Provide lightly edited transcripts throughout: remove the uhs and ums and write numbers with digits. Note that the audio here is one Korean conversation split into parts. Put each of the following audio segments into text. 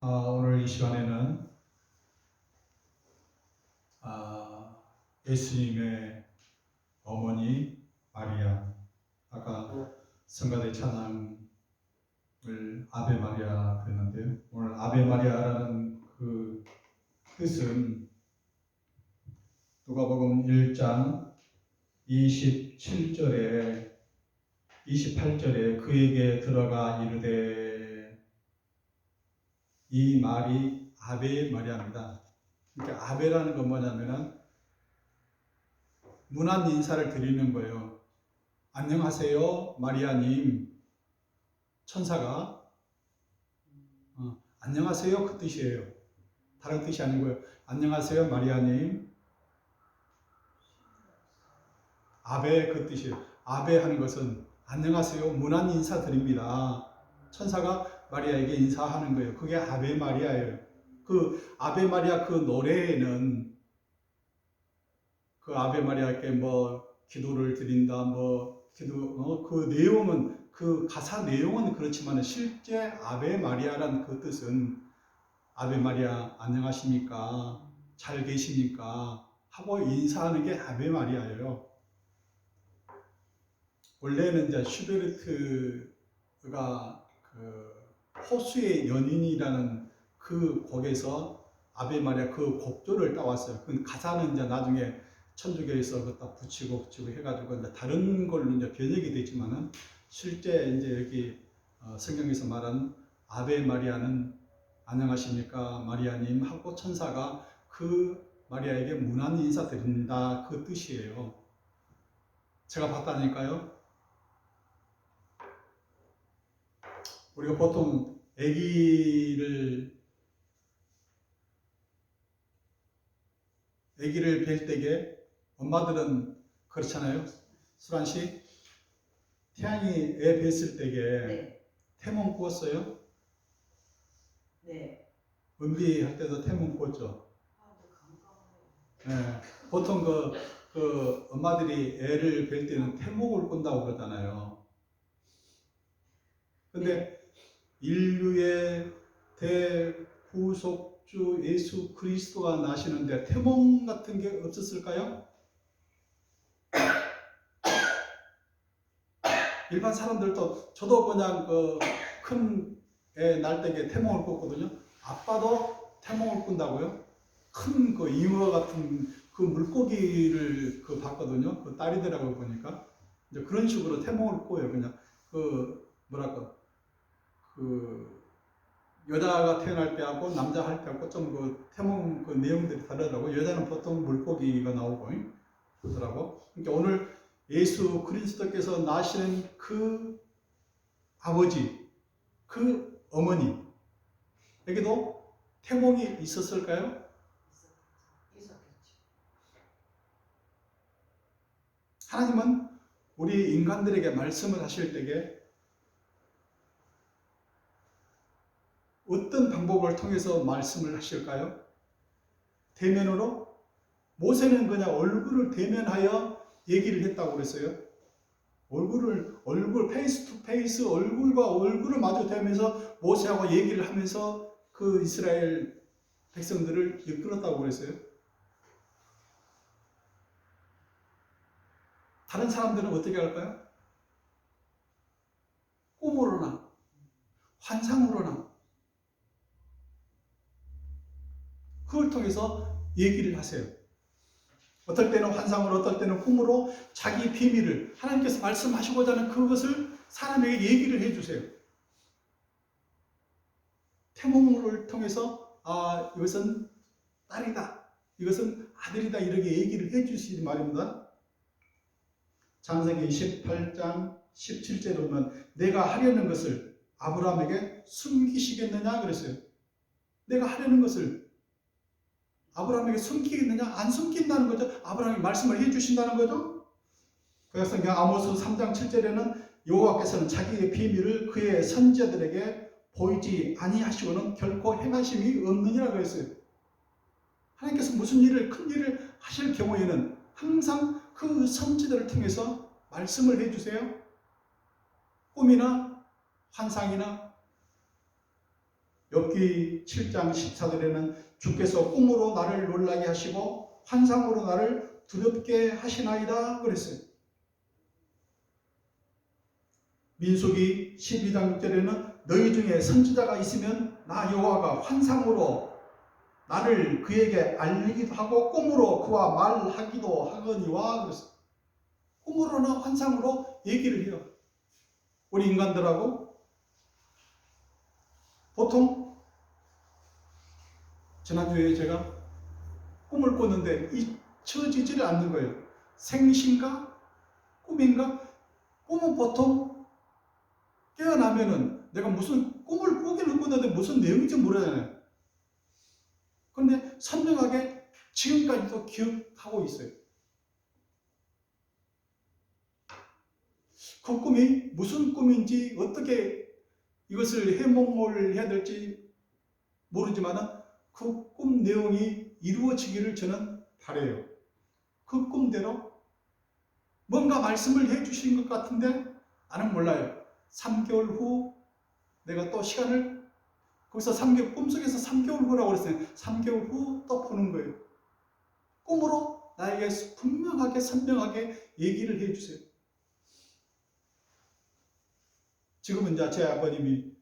오늘 이 시간에는 예수님의 어머니 마리아, 아까 성가대 찬양을 아베 마리아 했는데요. 오늘 아베 마리아라는 그 뜻은 누가복음 1장 27절에 28절에 그에게 들어가 이르되, 이 말이 아베 마리아입니다. 그러니까 아베라는 건 뭐냐면은 문안 인사를 드리는 거예요. 안녕하세요 마리아님. 천사가 안녕하세요 그 뜻이에요. 다른 뜻이 아니고요. 안녕하세요 마리아님. 아베 그 뜻이에요. 아베 하는 것은 안녕하세요 문안 인사 드립니다. 천사가 마리아에게 인사하는 거예요. 그게 아베 마리아예요. 그 아베 마리아 그 노래에는 그 아베 마리아께 뭐 기도를 드린다, 그 내용은, 그 가사 내용은 그렇지만 실제 아베 마리아란 그 뜻은 아베 마리아 안녕하십니까, 잘 계십니까 하고 인사하는 게 아베 마리아예요. 원래는 이제 슈베르트가 그 호수의 연인이라는 그 곡에서 아베 마리아 그 곡조를 따왔어요. 그 가사는 이제 나중에 천주교에서 그것다 붙이고 해가지고 이제 다른 걸로 이제 변형이 되지만은 실제 이제 여기 성경에서 말한 아베 마리아는 안녕하십니까 마리아님 하고 천사가 그 마리아에게 문안 인사드립니다 그 뜻이에요. 제가 봤다니까요. 우리가 보통 아기를 뵐 때에 엄마들은 그렇잖아요. 수란 씨, 태양이 애 뵀을 때에 네. 태몽 꾸었어요? 네. 은비할 때도 태몽 꾸었죠. 네. 보통 그 엄마들이 애를 뵐 때는 태몽을 꾼다고 그러잖아요. 근데 인류의 대구속주 예수 그리스도가 나시는데 태몽 같은 게 없었을까요? 일반 사람들도, 저도 그냥 그 큰 애 날 때에 태몽을 꿨거든요. 아빠도 태몽을 꾼다고요? 큰 그 잉어 같은 그 물고기를 그 봤거든요. 그 딸이더라고요, 보니까. 이제 그런 식으로 태몽을 꿔요. 그냥 그 뭐랄까, 그 여자가 태어날 때하고 남자 할 때하고 좀 그 태몽 그 내용들이 다르더라고요. 여자는 보통 물고기가 나오고 그러더라고. 그러니까 오늘 예수 그리스도께서 나시는 그 아버지, 그 어머니에게도 태몽이 있었을까요? 있었겠죠. 하나님은 우리 인간들에게 말씀을 하실 때에 어떤 방법을 통해서 말씀을 하실까요? 대면으로? 모세는 그냥 얼굴을 대면하여 얘기를 했다고 그랬어요. 얼굴 페이스 투 페이스, 얼굴과 얼굴을 마주 대면서 모세하고 얘기를 하면서 그 이스라엘 백성들을 이끌었다고 그랬어요. 다른 사람들은 어떻게 할까요? 꿈으로나 환상으로나 그걸 통해서 얘기를 하세요. 어떨 때는 환상으로, 어떨 때는 꿈으로 자기 비밀을, 하나님께서 말씀하시고자 하는 그것을 사람에게 얘기를 해주세요. 태몽을 통해서 이것은 딸이다, 이것은 아들이다, 이렇게 얘기를 해주시는 말입니다. 창세기 28장 17절에 보면 내가 하려는 것을 아브라함에게 숨기시겠느냐 그랬어요. 내가 하려는 것을 아브라함에게 숨기겠느냐? 안 숨긴다는 거죠. 아브라함이 말씀을 해주신다는 거죠. 그래서 아모스 3장 7절에는 여호와께서는 자기의 비밀을 그의 선지자들에게 보이지 아니하시고는 결코 행하심이 없느니라 그랬어요. 하나님께서 무슨 일을, 큰 일을 하실 경우에는 항상 그 선지자들을 통해서 말씀을 해주세요. 꿈이나 환상이나 욥기 7장 14절에는 주께서 꿈으로 나를 놀라게 하시고 환상으로 나를 두렵게 하시나이다 그랬어요. 민수기 12장 6절에는 너희 중에 선지자가 있으면 나 여호와가 환상으로 나를 그에게 알리기도 하고 꿈으로 그와 말하기도 하거니와 그랬어요. 꿈으로나 환상으로 얘기를 해요. 우리 인간들하고 보통 지난주에 제가 꿈을 꿨는데 잊혀지지를 않는 거예요. 생신가 꿈인가? 꿈은 보통 깨어나면은 내가 무슨 꿈을 꾸기는 꿨는데 무슨 내용인지 모르잖아요. 그런데 선명하게 지금까지도 기억하고 있어요. 그 꿈이 무슨 꿈인지 어떻게 이것을 해몽을 해야 될지 모르지만은 그 꿈 내용이 이루어지기를 저는 바라요. 그 꿈대로 뭔가 말씀을 해 주신 것 같은데 나는 몰라요. 3개월 후 내가 또 시간을 거기서 3개월 꿈속에서 3개월 후라고 그랬어요. 3개월 후 또 보는 거예요. 꿈으로 나에게 분명하게 선명하게 얘기를 해 주세요. 지금은 이제 제 아버님이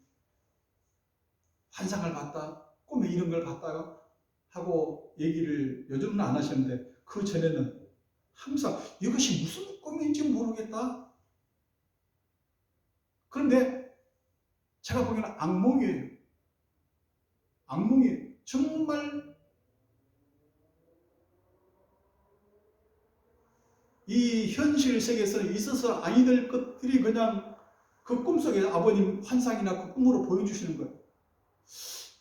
환상을 봤다, 꿈에 이런 걸 봤다가 하고 얘기를 요즘은 안 하시는데 그 전에는 항상 이것이 무슨 꿈인지 모르겠다. 그런데 제가 보기에는 악몽이에요. 악몽이에요. 정말 이 현실 세계에서는 있어서 아니 될 것들이 그냥 그 꿈속에 아버님 환상이나 그 꿈으로 보여주시는 거예요.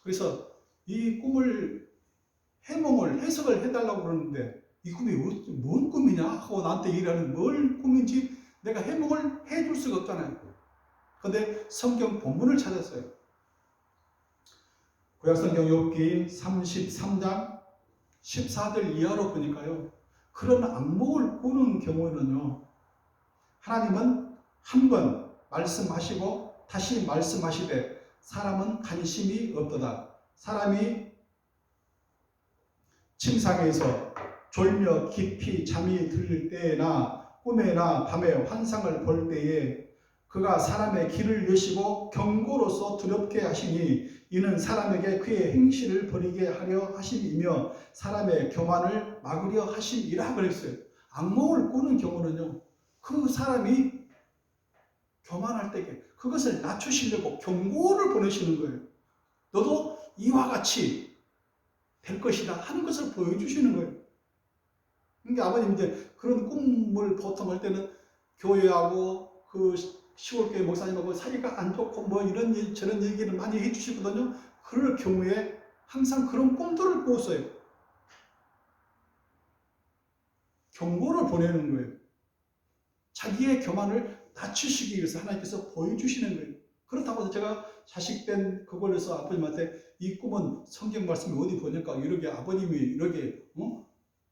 그래서 이 꿈을 해몽을 해석을 해달라고 그러는데 이 꿈이 뭔 꿈이냐 하고 나한테 얘기를 하는 뭘 꿈인지 내가 해몽을 해줄 수가 없잖아요. 그런데 성경 본문을 찾았어요. 구약성경 욥기 33장 14절 이하로 보니까요. 그런 악몽을 꾸는 경우는요. 하나님은 한 번 말씀하시고 다시 말씀하시되 사람은 관심이 없도다. 사람이 침상에서 졸며 깊이 잠이 들 때나 꿈에나 밤에 환상을 볼 때에 그가 사람의 길을 여시고 경고로서 두렵게 하시니 이는 사람에게 그의 행실을 버리게 하려 하심이며 사람의 교만을 막으려 하심이라 그랬어요. 악몽을 꾸는 경우는요. 그 사람이 교만할 때에 그것을 낮추시려고 경고를 보내시는 거예요. 너도 이와 같이 될 것이다 하는 것을 보여주시는 거예요. 그러니까 아버님 이제 그런 꿈을 보통 할 때는 교회하고 그 시골교회 목사님하고 사이가 안 좋고 뭐 이런 저런 얘기를 많이 해주시거든요. 그럴 경우에 항상 그런 꿈들을 꾸었어요. 경고를 보내는 거예요. 자기의 교만을 낮추시기 위해서 하나님께서 보여주시는 거예요. 그렇다고 해서 제가 자식된 그걸 해서 아버님한테 이 꿈은 성경 말씀이 어디 보니까 이렇게 아버님이 이렇게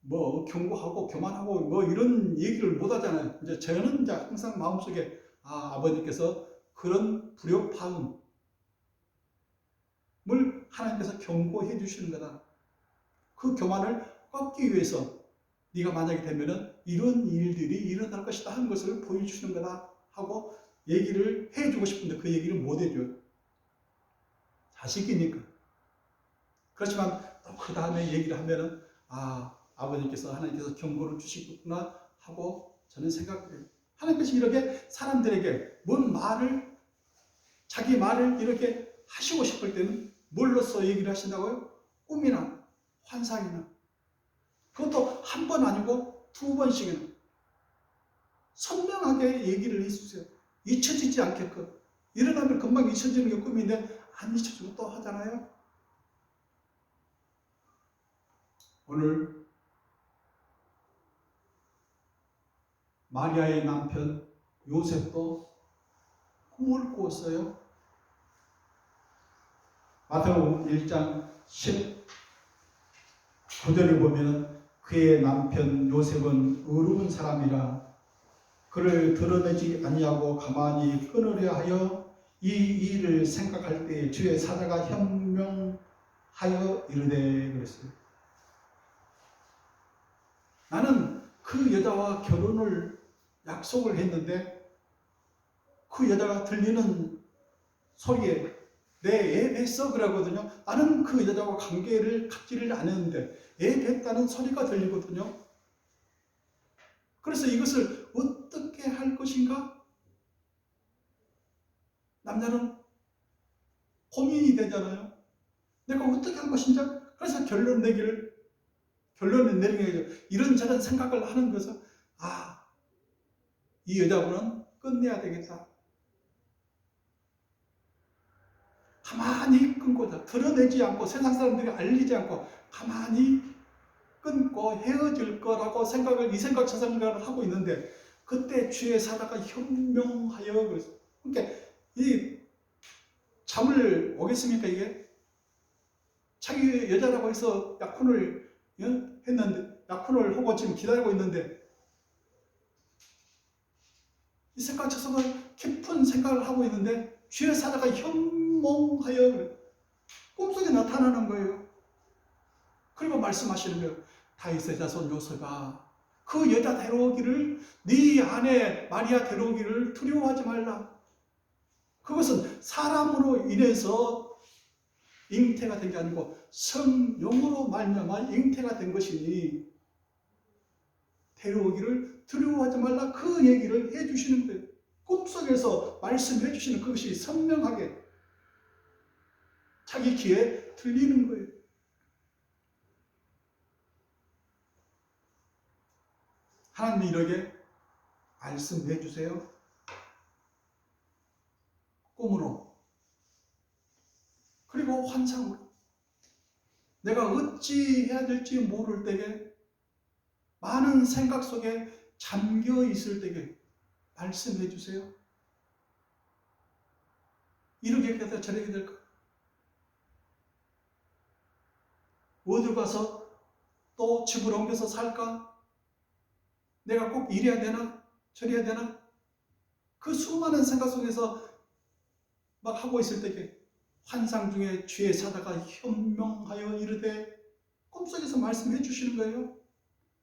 뭐 경고하고 교만하고 뭐 이런 얘기를 못 하잖아요. 이제 저는 이제 항상 마음속에 아버님께서 그런 불협화음을 하나님께서 경고해 주시는 거다. 그 교만을 꺾기 위해서 네가 만약에 되면은 이런 일들이 일어날 것이다 하는 것을 보여주시는 거다 하고 얘기를 해주고 싶은데 그 얘기를 못 해줘요. 자식이니까. 그렇지만 또 그 다음에 얘기를 하면은 아버님께서 하나님께서 경고를 주시구나 하고 저는 생각해요. 하나님께서 이렇게 사람들에게 뭔 말을 자기 말을 이렇게 하시고 싶을 때는 뭘로써 얘기를 하신다고요? 꿈이나 환상이나 그것도 한 번 아니고 2번씩이나 선명하게 얘기를 해주세요. 잊혀지지 않게끔. 일어나면 금방 잊혀지는 게 꿈인데 안 잊혀지고 또 하잖아요. 오늘 마리아의 남편 요셉도 꿈을 꾸었어요. 마태복음 1장 19절에 보면 그의 남편 요셉은 의로운 사람이라 그를 드러내지 아니하고 가만히 끊으려 하여 이 일을 생각할 때 주의 사자가 하여 이르되 그랬어요. 나는 그 여자와 결혼을 약속을 했는데 그 여자가 들리는 소리에 내 애 뱄어 그러거든요. 나는 그 여자와 관계를 갖지를 않았는데 애 뱄다는 소리가 들리거든요. 그래서 이것을 어떻게 할 것인가? 남자는 고민이 되잖아요. 내가 어떻게 할 것인가? 그래서 결론을 내리게 되죠. 이런저런 생각을 하는 것은 이 여자분은 끝내야 되겠다. 가만히 끊고 드러내지 않고 세상 사람들이 알리지 않고 가만히 끊고 헤어질 거라고 이 생각 저 생각을 하고 있는데 그때 주의 사자가 현명하여 그랬어요. 그러니까 이 잠을 오겠습니까 이게? 자기 여자라고 해서 약혼을 했는데 약혼을 하고 지금 기다리고 있는데 이 생각 저 생각 깊은 생각을 하고 있는데 주의 사자가 현몽하여 꿈속에 나타나는 거예요. 그리고 말씀하시는 거예요. 다윗의 자손 요셉아 그 여자 데려오기를 네 아내 마리아 데려오기를 두려워하지 말라. 그것은 사람으로 인해서 잉태가 된 게 아니고 성령으로 말미암아 잉태가 된 것이니 데려오기를 두려워하지 말라. 그 얘기를 해주시는 거예요. 꿈속에서 말씀해 주시는 그것이 선명하게 자기 귀에 들리는 거예요. 하나님이 이렇게 말씀해 주세요. 꿈으로 그리고 환상으로 내가 어찌 해야 될지 모를 때에 많은 생각 속에 잠겨 있을 때에 말씀해 주세요. 이렇게 될까 저렇게 될까 어디 가서 또 집을 옮겨서 살까 내가 꼭 이래야 되나 저래야 되나 그 수많은 생각 속에서 막 하고 있을 때에 환상 중에 주의 사자가 현명하여 이르되 꿈속에서 말씀해 주시는 거예요.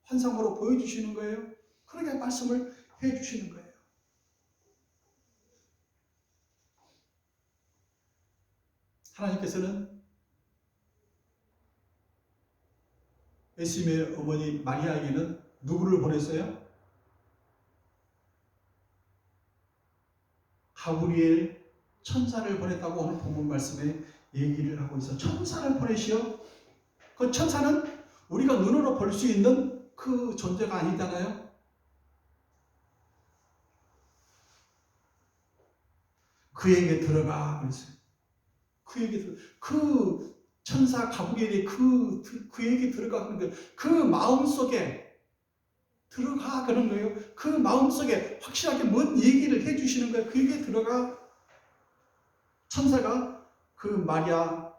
환상으로 보여주시는 거예요. 그렇게 말씀을 해 주시는 거예요. 하나님께서는 예수님의 어머니 마리아에게는 누구를 보냈어요? 가브리엘 천사를 보냈다고 오늘 본문 말씀에 얘기를 하고 있어. 천사를 보내시어. 그 천사는 우리가 눈으로 볼 수 있는 그 존재가 아니잖아요. 그에게 들어가 그랬어요. 그 천사 가브리엘이 그에게 들어가 그런 거예요. 그 마음 속에 들어가 그런 거예요. 그 마음 속에 확실하게 뭔 얘기를 해주시는 거예요. 그에게 들어가 천사가 그 마리아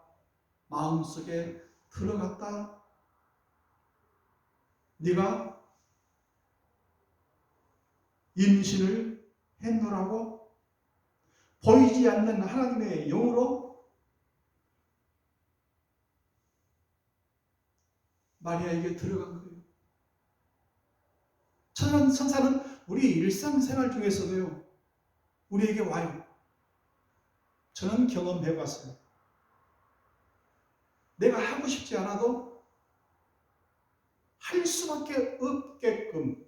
마음 속에 들어갔다. 네가 임신을 했노라고 보이지 않는 하나님의 영으로 마리아에게 들어간 거예요. 천사는 우리 일상생활 중에서도요, 우리에게 와요. 저는 경험해봤어요. 내가 하고 싶지 않아도 할 수밖에 없게끔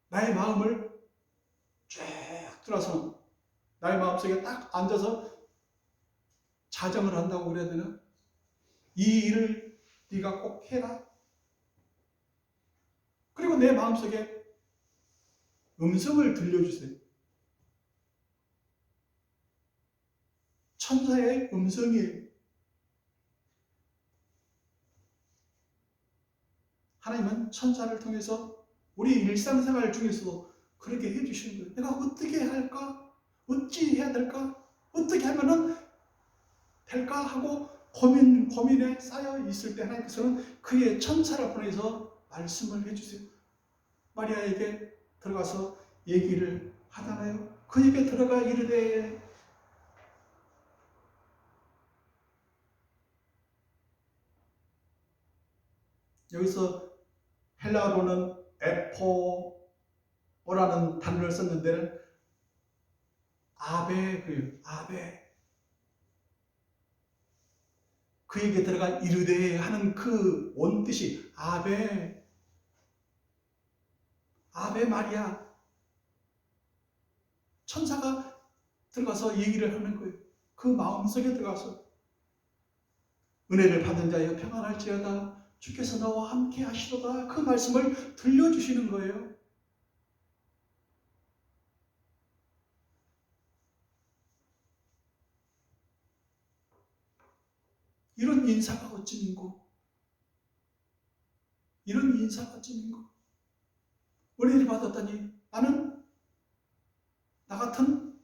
나의 마음을 쫙 들어서 나의 마음속에 딱 앉아서 자정을 한다고 그래야 되나? 이 일을 네가 꼭 해라. 그리고 내 마음속에 음성을 들려주세요. 천사의 음성이에요. 하나님은 천사를 통해서 우리 일상생활 중에서도 그렇게 해주시는 거예요. 내가 어떻게 할까? 어찌 해야 될까? 어떻게 하면은 될까? 하고 고민에 쌓여 있을 때 하나님께서는 그의 천사를 보내서 말씀을 해주세요. 마리아에게 들어가서 얘기를 하잖아요. 그에게 들어가 이르되 여기서 헬라어로는 에포라는 단어를 썼는데 아베, 아베. 그에게 들어간 이르되 하는 그 원뜻이 아베 마리아. 천사가 들어가서 얘기를 하는 거예요. 그 마음속에 들어가서 은혜를 받은 자여 평안할지어다 주께서 너와 함께 하시도다. 그 말씀을 들려주시는 거예요. 이런 인사가 어찌민고, 이런 인사가 어찌민고. 은혜를 받았다니 나는 나 같은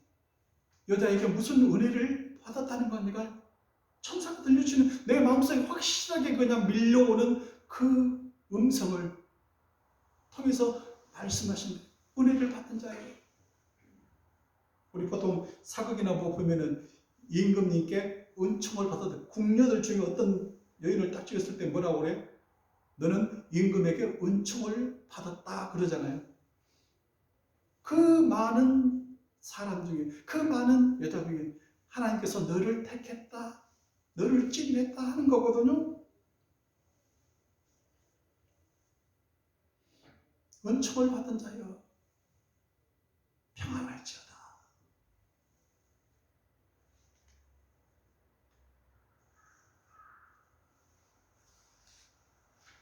여자에게 무슨 은혜를 받았다는 거 내가 천사가 들려주는 내 마음속에 확실하게 그냥 밀려오는 그 음성을 통해서 말씀하신 은혜를 받은 자예요. 우리 보통 사극이나 보면은 임금님께 은총을 받았다. 궁녀들 중에 어떤 여인을 딱 찍었을 때 뭐라고 그래? 너는 임금에게 은총을 받았다 그러잖아요. 그 많은 사람 중에, 그 많은 여자 중에 하나님께서 너를 택했다, 너를 찜했다 하는 거거든요. 은총을 받은 자여 평안할지어다.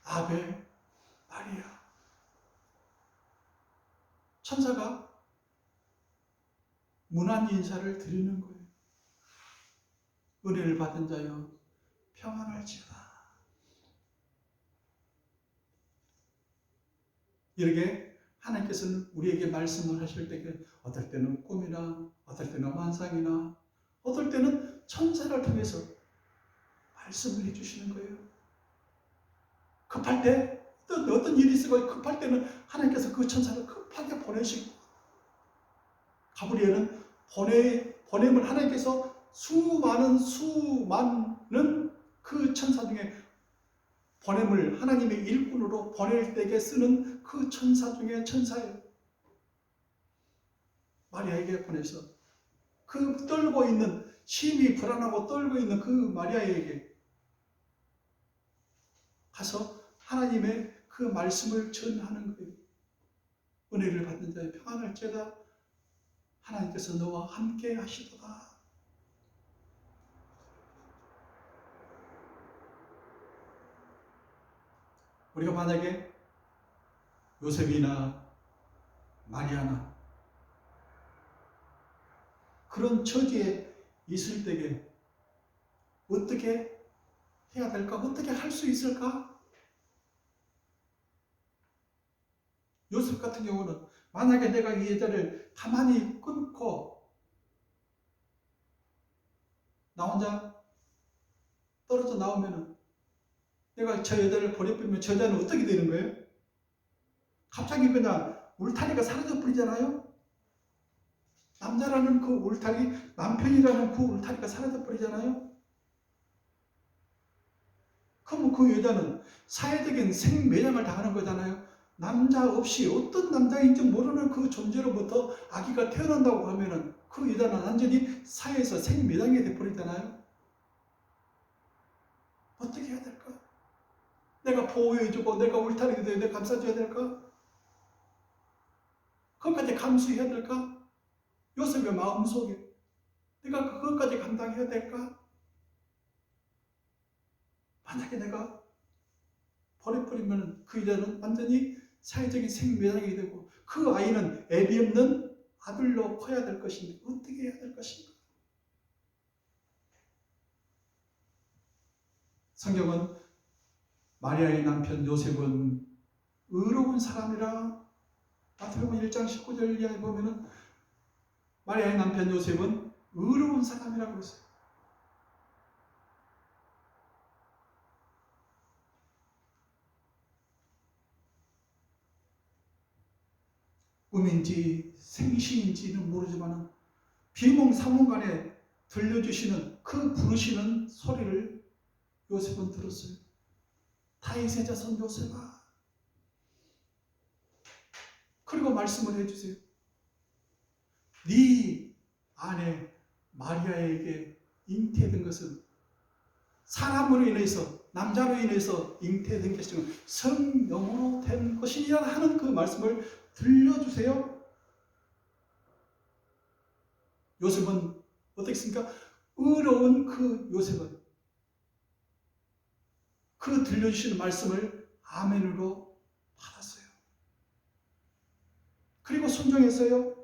아베 마리아. 천사가 문안 인사를 드리는 거예요. 은혜를 받은 자여 평안할지어다. 이렇게 하나님께서는 우리에게 말씀을 하실 때 어떨 때는 꿈이나 어떨 때는 환상이나 어떨 때는 천사를 통해서 말씀을 해주시는 거예요. 급할 때 어떤 일이 있어서 급할 때는 하나님께서 그 천사를 급하게 보내시고, 가브리엘은 보냄을 하나님께서 수많은 그 천사 중에 보냄을 하나님의 일꾼으로 보낼 때에 쓰는 그 천사 중에 천사예요. 마리아에게 보내서 그 떨고 있는, 심히 불안하고 떨고 있는 그 마리아에게 가서 하나님의 그 말씀을 전하는 거예요. 은혜를 받는 자의 평안할지어다 하나님께서 너와 함께 하시도다. 우리가 만약에 요셉이나 마리아나 그런 처지에 있을 때에 어떻게 해야 될까? 어떻게 할 수 있을까? 요셉 같은 경우는 만약에 내가 이 여자를 가만히 끊고 나 혼자 떨어져 나오면은 내가 저 여자를 버려버리면 저 여자는 어떻게 되는 거예요? 갑자기 그냥 울타리가 사라져 버리잖아요. 남자라는 그 울타리, 남편이라는 그 울타리가 사라져 버리잖아요. 그럼 그 여자는 사회적인 생매장을 당하는 거잖아요. 남자 없이 어떤 남자인지 모르는 그 존재로부터 아기가 태어난다고 하면은 그 여자는 완전히 사회에서 생매장이 돼버리잖아요. 어떻게 해야 될까? 내가 보호해주고 내가 울타리가 되어 내가 감싸줘야 될까? 그것까지 감수해야 될까? 요셉의 마음속에 내가 그것까지 감당해야 될까? 만약에 내가 버려버리면 그 여자는 완전히 사회적인 생매장이 되고 그 아이는 애비 없는 아들로 커야 될 것인데 어떻게 해야 될 것인가? 성경은 마리아의 남편 요셉은 의로운 사람이라 마태복음 1장 19절 이하에 보면은 마리아의 남편 요셉은 의로운 사람이라고 했어요. 꿈인지 생시인지는 모르지만 비몽사몽간에 들려주시는 그 부르시는 소리를 요셉은 들었어요. 다윗의 자손 요셉아. 그리고 말씀을 해주세요. 네 아내 마리아에게 잉태된 것은 사람으로 인해서, 남자로 인해서 잉태된 것은 성령으로 된 것이니라 하는 그 말씀을 들려주세요. 요셉은 어떻겠습니까? 의로운 그 요셉은 그 들려주시는 말씀을 아멘으로 받았어요. 그리고 순종했어요.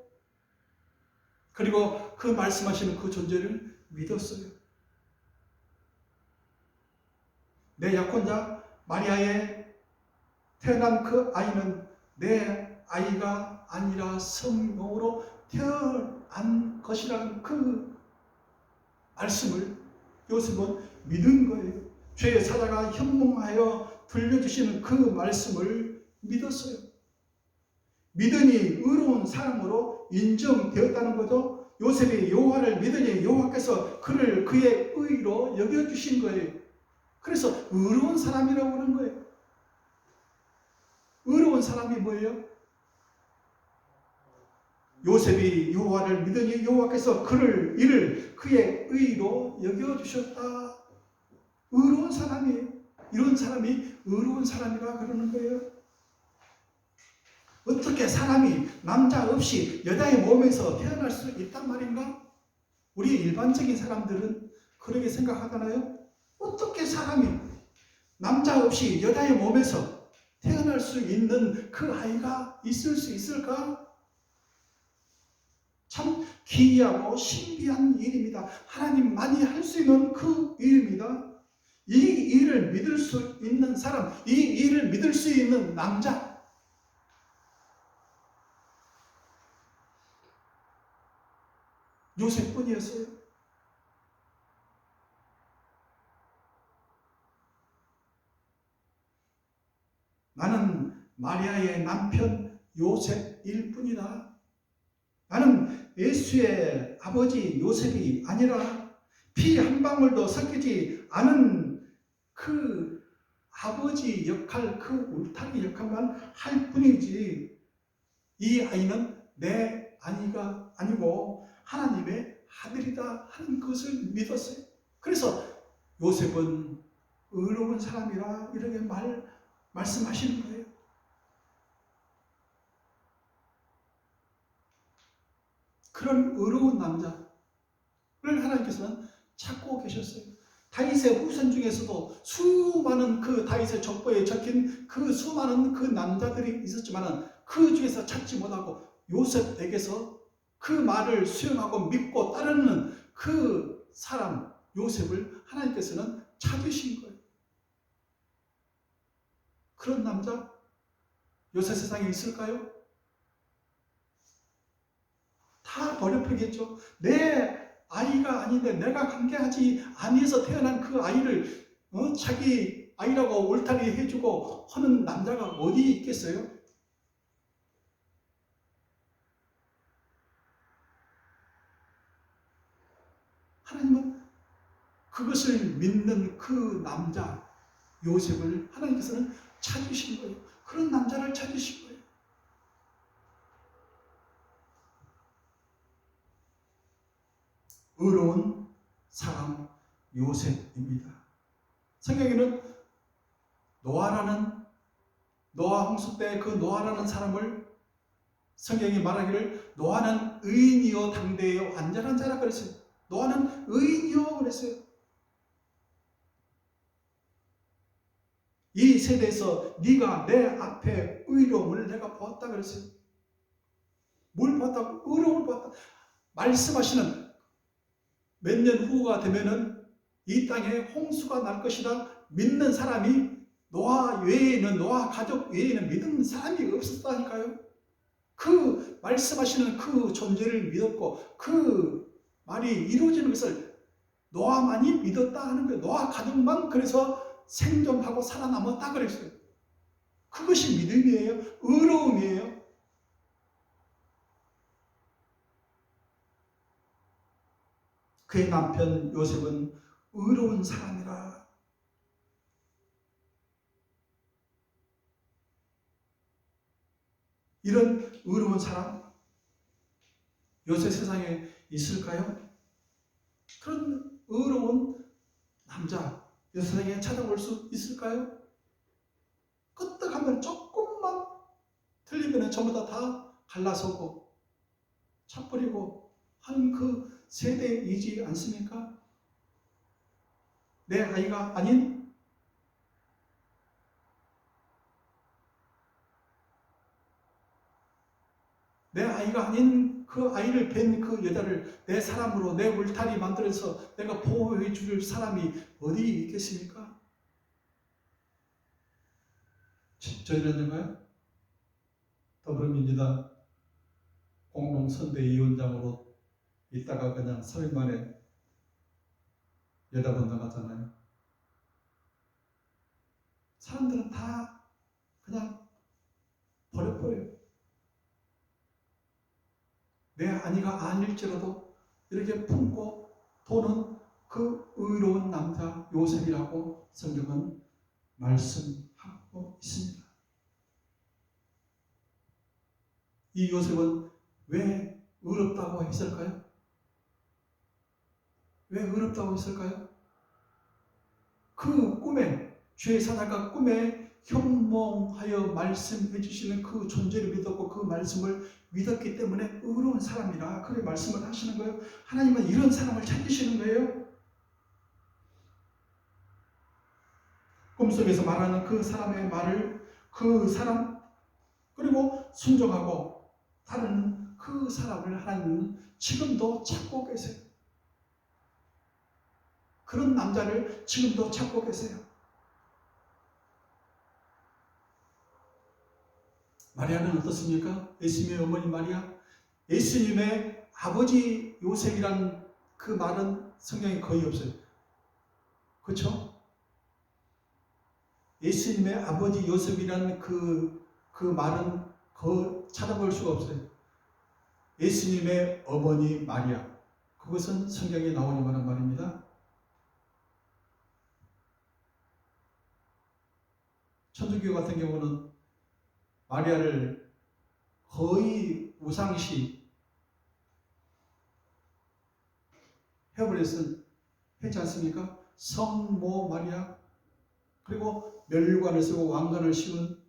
그리고 그 말씀하시는 그 존재를 믿었어요. 내 약혼자 마리아의 태어난 그 아이는 내 아이가 아니라 성령으로 태어난 것이라는 그 말씀을 요셉은 믿은 거예요. 죄의 사자가 현몽하여 들려주시는 그 말씀을 믿었어요. 믿으니 의로운 사람으로 인정되었다는 거죠. 요셉이 여호와를 믿으니 여호와께서 그를 그의 의로 여겨주신 거예요. 그래서 의로운 사람이라고 하는 거예요. 의로운 사람이 뭐예요? 요셉이 여호와를 믿으니 여호와께서 이를 그의 의로 여겨주셨다. 의로운 사람이에요. 이런 사람이 의로운 사람이라 그러는 거예요. 어떻게 사람이 남자 없이 여자의 몸에서 태어날 수 있단 말인가? 우리 일반적인 사람들은 그렇게 생각하잖아요. 어떻게 사람이 남자 없이 여자의 몸에서 태어날 수 있는 그 아이가 있을 수 있을까? 참 기이하고 신비한 일입니다. 하나님만이 할 수 있는 그 일입니다. 이 일을 믿을 수 있는 사람, 이 일을 믿을 수 있는 남자, 요셉뿐이었어요. 나는 마리아의 남편 요셉일 뿐이다. 나는 예수의 아버지 요셉이 아니라 피 한 방울도 섞이지 않은 그 아버지 역할, 그 울타리 역할만 할 뿐이지 이 아이는 내 아이가 아니고 하나님의 아들이다 하는 것을 믿었어요. 그래서 요셉은 의로운 사람이라 이렇게 말씀하시는 거예요. 그런 의로운 남자를 하나님께서는 찾고 계셨어요. 다윗의 후손 중에서도 수많은 그 다윗의 족보에 적힌 그 수많은 그 남자들이 있었지만 그 중에서 찾지 못하고 요셉에게서 그 말을 수용하고 믿고 따르는 그 사람 요셉을 하나님께서는 찾으신 거예요. 그런 남자 요새 세상에 있을까요? 다 버려버리겠죠. 내 아이가 아닌데 내가 관계하지 아니해서 태어난 그 아이를 자기 아이라고 울타리 해주고 하는 남자가 어디 있겠어요? 하나님은 그것을 믿는 그 남자 요셉을 하나님께서는 찾으신 거예요. 그런 남자를 찾으신 거예요. 의로운 사람 요셉입니다. 성경에는 노아 홍수 때 그 노아라는 사람을 성경이 말하기를 노아는 의인이요 당대요 안전한 자라 그랬어요. 노아는 의인이요 그랬어요. 이 세대에서 네가 내 앞에 의로움을 내가 보았다 그랬어요. 뭘 보았다고? 의로움을 보았다. 말씀하시는 몇 년 후가 되면은 이 땅에 홍수가 날 것이다 믿는 사람이 노아 외에는, 노아 가족 외에는 믿는 사람이 없었다니까요. 그 말씀하시는 그 존재를 믿었고 그 말이 이루어지는 것을 노아만이 믿었다 하는 거예요. 노아 가족만 그래서 생존하고 살아남았다 그랬어요. 그것이 믿음이에요. 의로움이에요. 그의 남편 요셉은 의로운 사람이라. 이런 의로운 사람 요새 세상에 있을까요? 그런 의로운 남자 요새 세상에 찾아볼 수 있을까요? 끄떡하면 조금만 틀리면 전부 다 갈라서고 차버리고 하는 그 세대이지 않습니까? 내 아이가 아닌 내 아이가 아닌 그 아이를 뵌 그 여자를 내 사람으로 내 울타리 만들어서 내가 보호해 줄 사람이 어디 있겠습니까? 저희는요 더불어민주당 공동선대위원장으로 있다가 그냥 3일 만에 여자분 나가잖아요. 사람들은 다 그냥 버려버려요. 내 아니가 아닐지라도 이렇게 품고 도는 그 의로운 남자 요셉이라고 성경은 말씀하고 있습니다. 이 요셉은 왜 의롭다고 했을까요? 왜 의롭다고 했을까요? 그 꿈에 죄의 사자가 꿈에 현몽하여 말씀해 주시는 그 존재를 믿었고 그 말씀을 믿었기 때문에 의로운 사람이라 그렇게 말씀을 하시는 거예요. 하나님은 이런 사람을 찾으시는 거예요. 꿈속에서 말하는 그 사람의 말을 그 사람 그리고 순종하고 따르는 그 사람을 하나님은 지금도 찾고 계세요. 그런 남자를 지금도 찾고 계세요. 마리아는 어떻습니까? 예수님의 어머니 마리아, 예수님의 아버지 요셉이란 그 말은 성경에 거의 없어요. 그렇죠? 예수님의 아버지 요셉이란 그 말은 찾아볼 수가 없어요. 예수님의 어머니 마리아, 그것은 성경에 나오는 만한 말입니다. 천주교 같은 경우는 마리아를 거의 우상시 해버렸지 않습니까? 성모 마리아, 그리고 멸관을 쓰고 왕관을 씌운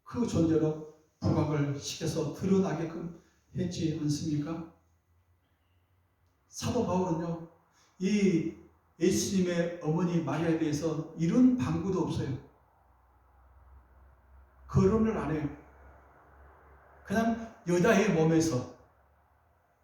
그 존재로 부각을 시켜서 드러나게끔 했지 않습니까? 사도 바울은요, 이 예수님의 어머니 마리아에 대해서 이런 방구도 없어요. 거론을 안 해요. 그냥 여자의 몸에서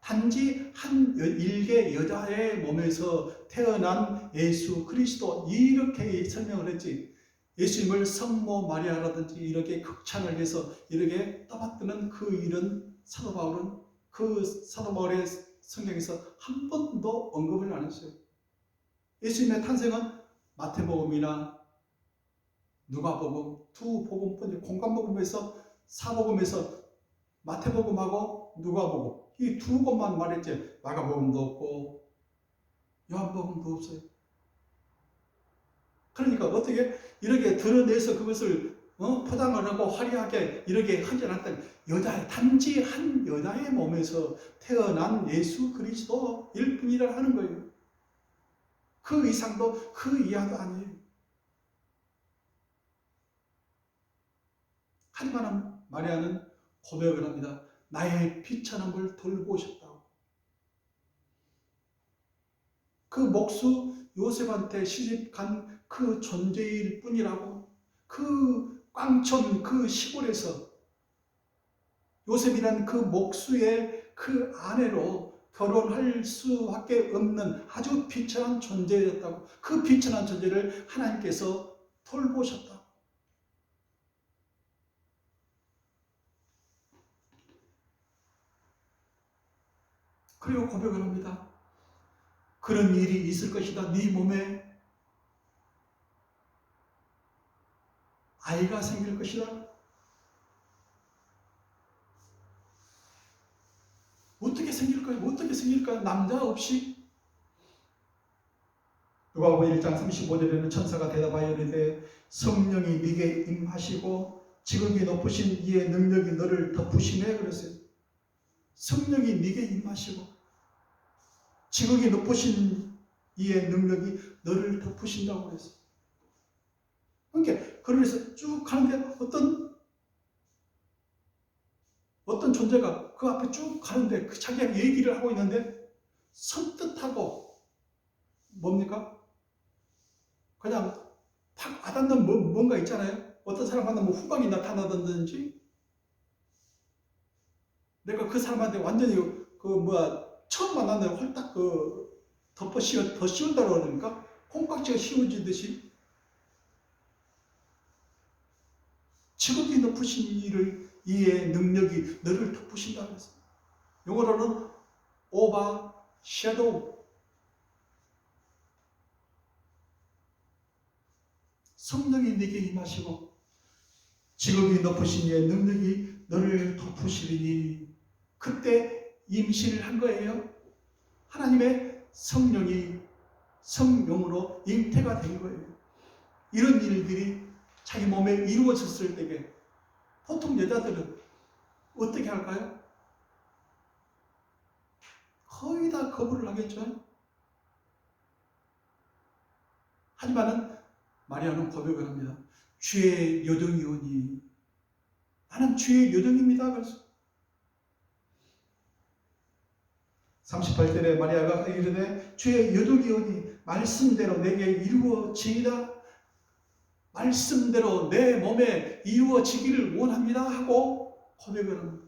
단지 한 일개 여자의 몸에서 태어난 예수 그리스도 이렇게 설명을 했지, 예수님을 성모 마리아라든지 이렇게 극찬을 해서 이렇게 떠받드는 그 일은 사도 바울의 성경에서 한 번도 언급을 안 했어요. 예수님의 탄생은 마태복음이나 누가복음 두 복음뿐이, 공관복음에서 사복음에서 마태복음하고 누가복음 이 두 것만 말했지 마가복음도 없고 요한복음도 없어요. 그러니까 어떻게 이렇게 드러내서 그것을 포장을 하고 화려하게 이렇게 하지 않았다. 단지 한 여자의 몸에서 태어난 예수 그리스도일 뿐이라 하는 거예요. 그 이상도 그 이하도 아니에요. 하지만 마리아는 고백을 합니다. 나의 비천함을 돌보셨다고. 그 목수 요셉한테 시집간 그 존재일 뿐이라고. 그 꽝촌 그 시골에서 요셉이란 그 목수의 그 아내로 결혼할 수밖에 없는 아주 비천한 존재였다고. 그 비천한 존재를 하나님께서 돌보셨다. 그리고 고백을 합니다. 그런 일이 있을 것이다. 네 몸에 아이가 생길 것이다. 어떻게 생길까요? 어떻게 생길까요? 남자 없이? 누가복음 1장 35절에는 천사가 대답하여 이르되 성령이 네게 임하시고 지극히 높으신 이의 능력이 너를 덮으시네 그랬어요. 성령이 네게 임하시고 지극히 높으신 이의 능력이 너를 덮으신다고 그랬어요. 그러니까 그러면서 쭉 가는데 어떤 존재가 그 앞에 쭉 가는데 그 자기가 얘기를 하고 있는데 선뜻하고 뭡니까? 그냥 팍 와닿는 뭔가 있잖아요. 어떤 사람한테 뭐 후광이 나타나든지 내가 그 사람한테 완전히 처음 만났는데 홀딱 더 씌운다고 그러니까 콩깍지가 씌워지듯이 지극히 높으신 이의 능력이 너를 덮으신다 그랬어요. 영어로는 overshadow. 성령이 네게 임하시고 지극히 높으신 이의 능력이 너를 덮으시리니 그때 임신을 한 거예요. 하나님의 성령으로 잉태가 된 거예요. 이런 일들이 자기 몸에 이루어졌을 때에 보통 여자들은 어떻게 할까요? 거의 다 거부를 하겠죠. 하지만은 마리아는 고백을 합니다. 주의 여종이오니 나는 주의 여종입니다. 그래서 38절에 마리아가 이르되 주의 여종이오니 말씀대로 내게 이루어지이다. 말씀대로 내 몸에 이루어지기를 원합니다 하고 고백을 합니다.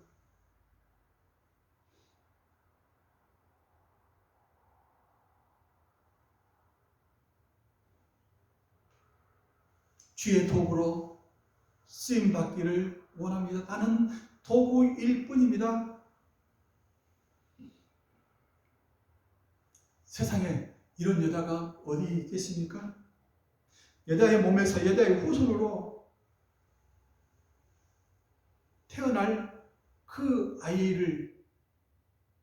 주의 도구로 쓰임받기를 원합니다. 나는 도구일 뿐입니다. 세상에 이런 여자가 어디 있겠습니까? 여자의 몸에서 여자의 후손으로 태어날 그 아이를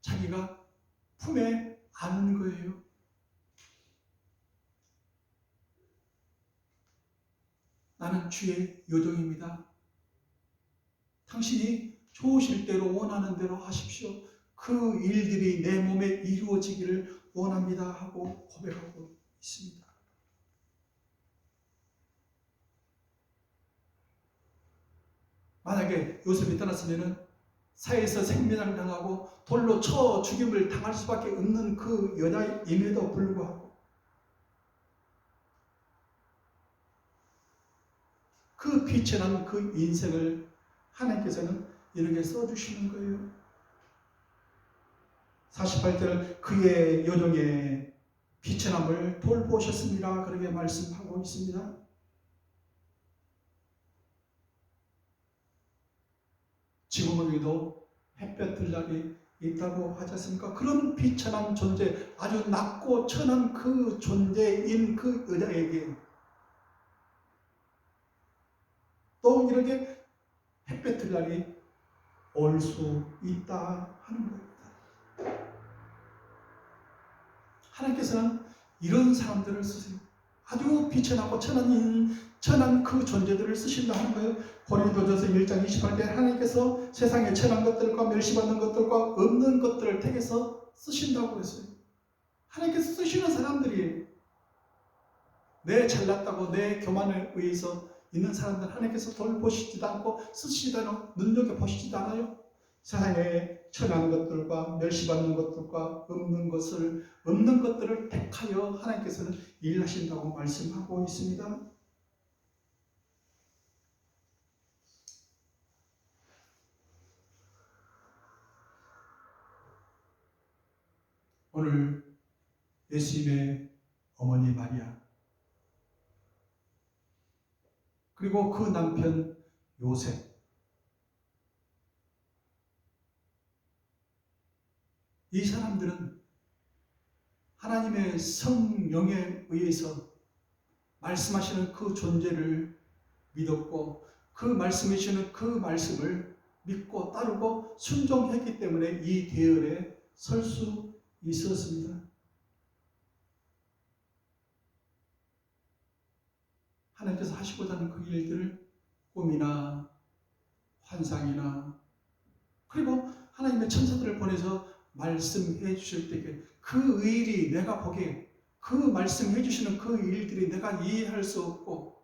자기가 품에 안는 거예요. 나는 주의 요정입니다. 당신이 좋으실 대로 원하는 대로 하십시오. 그 일들이 내 몸에 이루어지기를 원합니다 하고 고백하고 있습니다. 만약에 요셉이 떠났으면 사회에서 생매장 당하고 돌로 쳐 죽임을 당할 수밖에 없는 그 여자임에도 불구하고 그 비천한 그 인생을 하나님께서는 이렇게 써주시는 거예요. 48절 그의 여종의 비천함을 돌보셨습니다. 그렇게 말씀하고 있습니다. 지금에도 햇볕 들 날이 있다고 하지 않습니까? 그런 비천한 존재, 아주 낮고 천한 그 존재인 그 여자에게 또 이렇게 햇볕 들 날이 올 수 있다 하는 겁니다. 하나님께서는 이런 사람들을 쓰세요. 아주 비천하고 천한 그 존재들을 쓰신다 하는 거예요. 고린도전서 1장 28절 하나님께서 세상의 천한 것들과 멸시받는 것들과 없는 것들을 택해서 쓰신다고 했어요. 하나님께서 쓰시는 사람들이 내 잘났다고 내 교만에 의해서 있는 사람들 하나님께서 돌보시지도 않고 쓰시지도 않고 눈여겨보시지도 않아요. 세상에 천한 것들과 멸시받는 것들과 없는 것들을 택하여 하나님께서는 일하신다고 말씀하고 있습니다. 오늘 예수님의 어머니 마리아 그리고 그 남편 요셉 이 사람들은 하나님의 성령에 의해서 말씀하시는 그 존재를 믿었고 그 말씀하시는 그 말씀을 믿고 따르고 순종했기 때문에 이 대열에 설 수 있었습니다. 하나님께서 하시고자 하는 그 일들을 꿈이나 환상이나 그리고 하나님의 천사들을 보내서 말씀해 주실 때 그 일이 내가 보기에 그 말씀해 주시는 그 일들이 내가 이해할 수 없고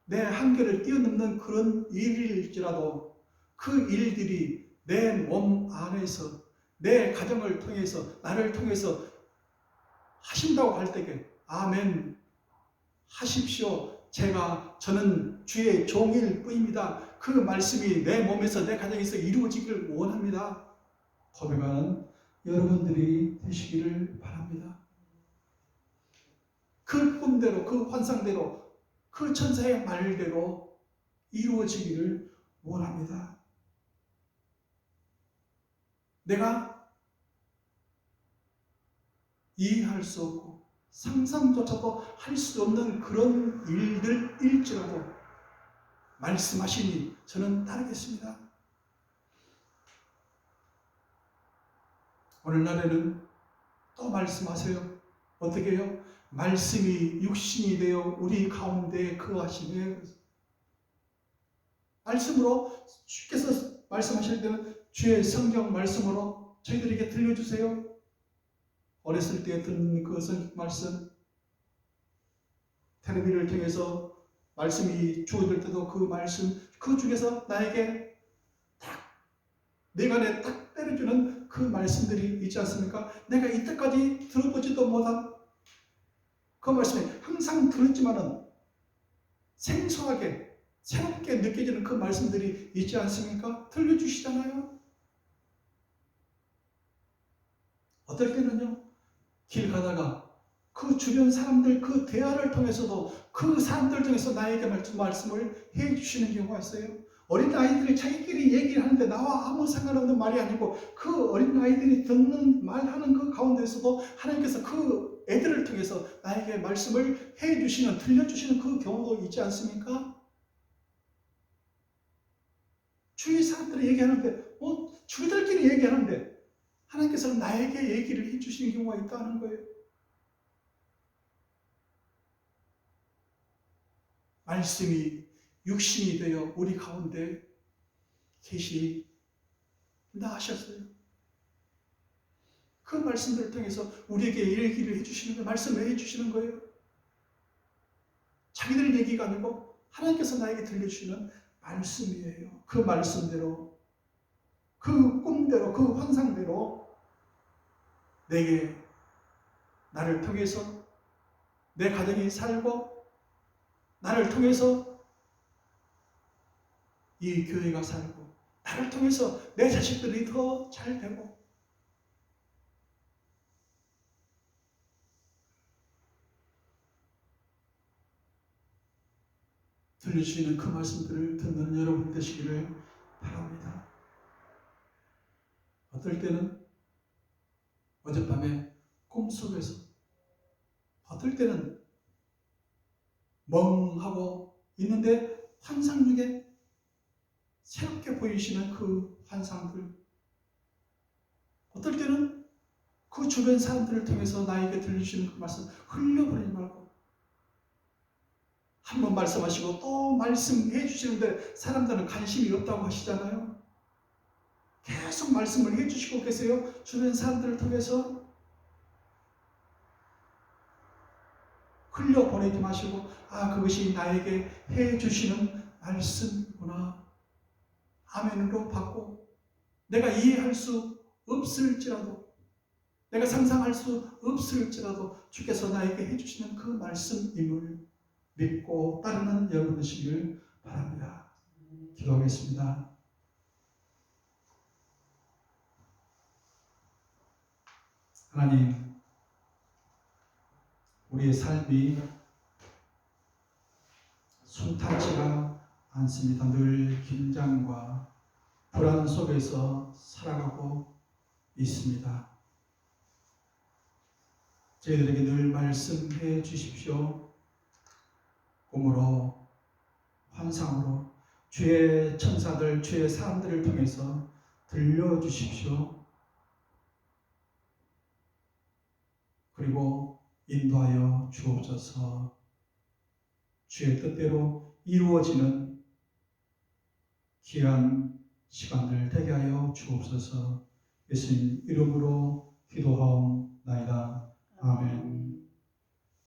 내 한계를 뛰어넘는 그런 일일지라도 그 일들이 내 몸 안에서 내 가정을 통해서 나를 통해서 하신다고 할 때에 아멘 하십시오. 저는 주의 종일 뿐입니다. 그 말씀이 내 몸에서 내 가정에서 이루어지기를 원합니다. 고백하는 여러분들이 되시기를 바랍니다. 그 꿈대로 그 환상대로 그 천사의 말대로 이루어지기를 원합니다. 내가 이해할 수 없고 상상조차도 할 수 없는 그런 일들일지라도 말씀하시니 저는 따르겠습니다. 오늘날에는 또 말씀하세요. 어떻게 해요? 말씀이 육신이 되어 우리 가운데 거하시네. 말씀으로 주께서 말씀하실 때는 주의 성경 말씀으로 저희들에게 들려주세요. 어렸을 때 듣는 그 말씀, 텔레비를 통해서 말씀이 주어질 때도 그 말씀, 그 중에서 나에게 딱 내 안에 딱 때려주는 그 말씀들이 있지 않습니까? 내가 이때까지 들어보지도 못한 그 말씀이 항상 들었지만은 생소하게 새롭게 느껴지는 그 말씀들이 있지 않습니까? 들려주시잖아요. 어떨 때는요, 길 가다가 그 주변 사람들 그 대화를 통해서도 그 사람들 중에서 나에게 말씀을 해주시는 경우가 있어요. 어린 아이들이 자기끼리 얘기를 하는데 나와 아무 상관없는 말이 아니고 그 어린 아이들이 듣는 말하는 그 가운데서도 하나님께서 그 애들을 통해서 나에게 말씀을 해주시는 들려주시는 그 경우도 있지 않습니까? 주위 사람들이 얘기하는데 주위들끼리 얘기하는데 하나님께서는 나에게 얘기를 해주시는 경우가 있다는 거예요. 말씀이 육신이 되어 우리 가운데 계시나 하셨어요. 그 말씀들을 통해서 우리에게 얘기를 해주시는 거예요. 말씀을 해주시는 거예요. 자기들 얘기가 아니고 하나님께서 나에게 들려주시는 말씀이에요. 그 말씀대로, 그 꿈대로, 그 환상대로 내게 나를 통해서 내 가정이 살고 나를 통해서 이 교회가 살고 나를 통해서 내 자식들이 더 잘 되고 들려주시는 그 말씀들을 듣는 여러분 되시기를 바랍니다. 어떨 때는 어젯밤에 꿈속에서 어떨 때는 멍하고 있는데 환상 중에 새롭게 보이시는 그 환상들 어떨 때는 그 주변 사람들을 통해서 나에게 들리시는 그 말씀 흘려버리지 말고 한 번 말씀하시고 또 말씀해 주시는데 사람들은 관심이 없다고 하시잖아요. 계속 말씀을 해주시고 계세요. 주변 사람들을 통해서 흘려보내지 마시고 그것이 나에게 해주시는 말씀이구나. 아멘으로 받고 내가 이해할 수 없을지라도 내가 상상할 수 없을지라도 주께서 나에게 해주시는 그 말씀임을 믿고 따르는 여러분 되시길 바랍니다. 기도하겠습니다. 하나님, 우리의 삶이 순탄치가 않습니다. 늘 긴장과 불안 속에서 살아가고 있습니다. 저희들에게 늘 말씀해 주십시오. 꿈으로, 환상으로, 주의 천사들, 주의 사람들을 통해서 들려주십시오. 그리고 인도하여 주옵소서. 주의 뜻대로 이루어지는 귀한 시간들 되게 하여 주옵소서. 예수님 이름으로 기도하옵나이다. 아멘.